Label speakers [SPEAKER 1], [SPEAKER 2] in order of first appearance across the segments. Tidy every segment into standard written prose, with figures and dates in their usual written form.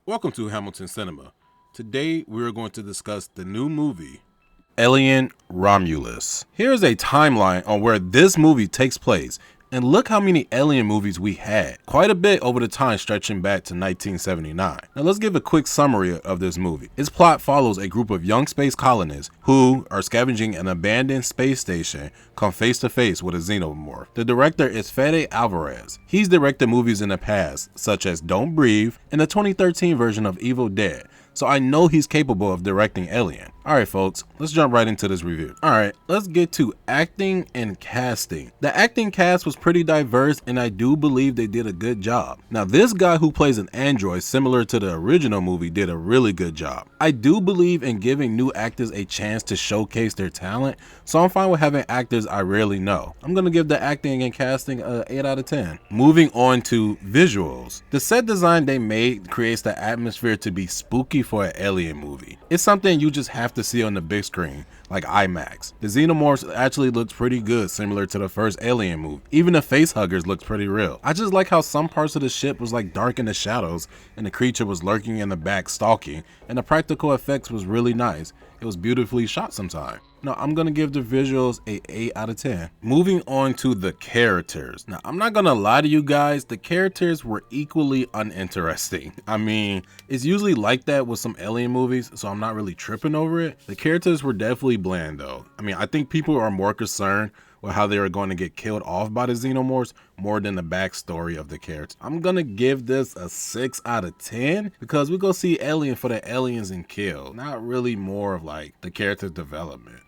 [SPEAKER 1] Welcome to Hamilton Cinema. Today we are going to discuss the new movie, Alien Romulus. Here is a timeline on where this movie takes place, and look how many Alien movies we had. Quite a bit over the time stretching back to 1979. Now let's give a quick summary of this movie. Its plot follows a group of young space colonists who are scavenging an abandoned space station come face to face with a xenomorph. The director is Fede Alvarez. He's directed movies in the past, such as Don't Breathe and the 2013 version of Evil Dead, so I know he's capable of directing Alien. Alright folks, let's jump right into this review. Alright, let's get to acting and casting. The acting cast was pretty diverse and I do believe they did a good job. Now this guy who plays an android similar to the original movie did a really good job. I do believe in giving new actors a chance to showcase their talent, so I'm fine with having actors I rarely know. I'm gonna give the acting and casting a 8 out of 10. Moving on to visuals. The set design they made creates the atmosphere to be spooky for an alien movie. It's something you just have to see on the big screen, like IMAX. The xenomorphs actually looks pretty good, similar to the first Alien movie. Even the face huggers looked pretty real. I just like how some parts of the ship was like dark in the shadows and the creature was lurking in the back stalking, and the practical effects was really nice. It was beautifully shot sometimes. Now I'm gonna give the visuals a 8 out of 10. Moving on to the characters. Now I'm not gonna lie to you guys, the characters were equally uninteresting. I mean, it's usually like that with some alien movies, so I'm not really tripping over it. The characters were definitely bland though. I mean, I think people are more concerned with how they are going to get killed off by the xenomorphs more than the backstory of the characters. I'm gonna give this a 6 out of 10 because we go see Alien for the aliens and kill, not really more of like the character development.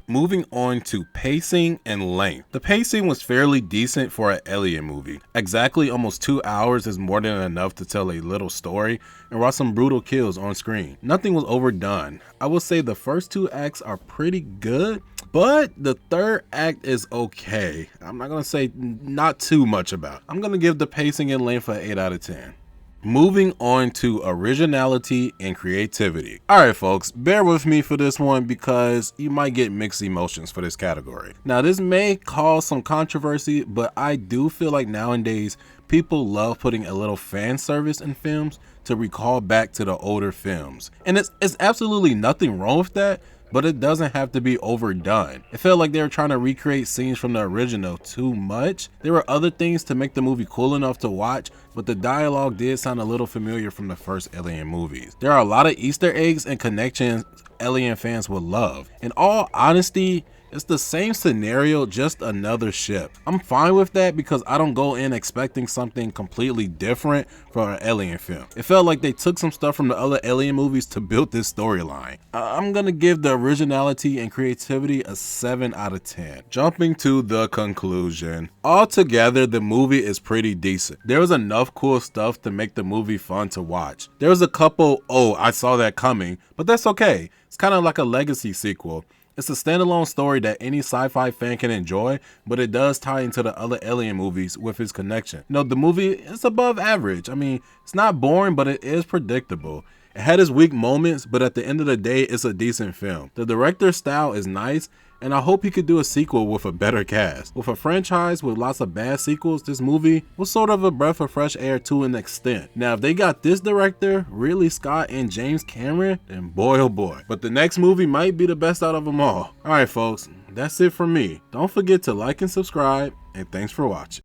[SPEAKER 1] Moving on to pacing and length. The pacing was fairly decent for an alien movie. Exactly almost 2 hours is more than enough to tell a little story and watch some brutal kills on screen. Nothing was overdone. I will say the first 2 acts are pretty good, but the third act is okay. I'm not gonna say not too much about it. I'm gonna give the pacing and length an 8 out of 10. Moving on to originality and creativity. Alright folks, bear with me for this one because you might get mixed emotions for this category. Now this may cause some controversy, but I do feel like nowadays people love putting a little fan service in films to recall back to the older films. And it's absolutely nothing wrong with that, but it doesn't have to be overdone. It felt like they were trying to recreate scenes from the original too much. There were other things to make the movie cool enough to watch, but the dialogue did sound a little familiar from the first Alien movies. There are a lot of Easter eggs and connections Alien fans would love. In all honesty, it's the same scenario, just another ship. I'm fine with that because I don't go in expecting something completely different for an Alien film. It felt like they took some stuff from the other Alien movies to build this storyline. I'm gonna give the originality and creativity a 7 out of 10. Jumping to the conclusion. Altogether, the movie is pretty decent. There was enough cool stuff to make the movie fun to watch. There was a couple, oh, I saw that coming, but that's okay. It's kind of like a legacy sequel. It's a standalone story that any sci-fi fan can enjoy, but it does tie into the other Alien movies with its connection. You know, the movie is above average. I mean, it's not boring, but it is predictable. It had its weak moments, but at the end of the day, it's a decent film. The director's style is nice, and I hope he could do a sequel with a better cast. With a franchise with lots of bad sequels, this movie was sort of a breath of fresh air to an extent. Now, if they got this director, Ridley Scott and James Cameron, then boy oh boy. But the next movie might be the best out of them all. Alright folks, that's it from me. Don't forget to like and subscribe, and thanks for watching.